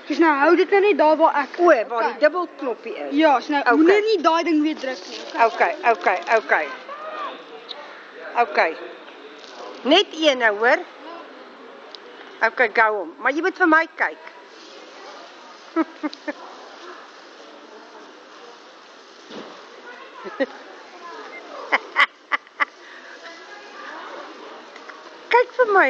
Dus nou hou dit nou net daar waar ek. O, waar die dubbelknoppie is. Ja, so nou Okay. moenie nie daai ding weer druk nie. Okay. Net een nou, hoor. Okay, gou hom. Maar jy moet vir my kyk. Kyk vir my.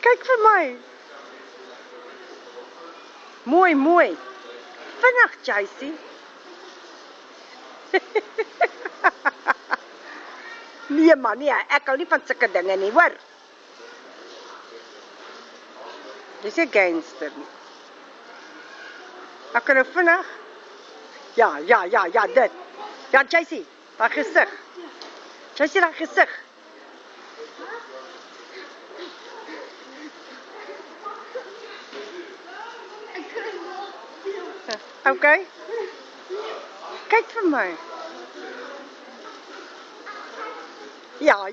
Kyk vir my. Mooi. Vinnig, Jacy. Nee man, nee, ek hou nie van sulke dinge nie, hoor. Dis 'n gangster nie. Ek kan nou vinnig. Ja, dit. Ja, Jacy, daai gesig. Jacy, daai gesig. Okay. Kyk vir my. Ja.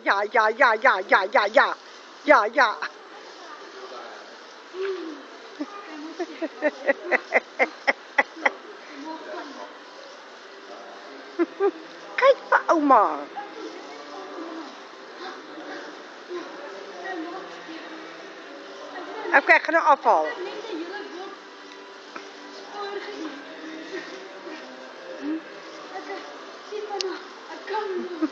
Kyk vir ouma. Okay, ek gaan nou afhaal. Ek sien maar nou. Ek kan nie.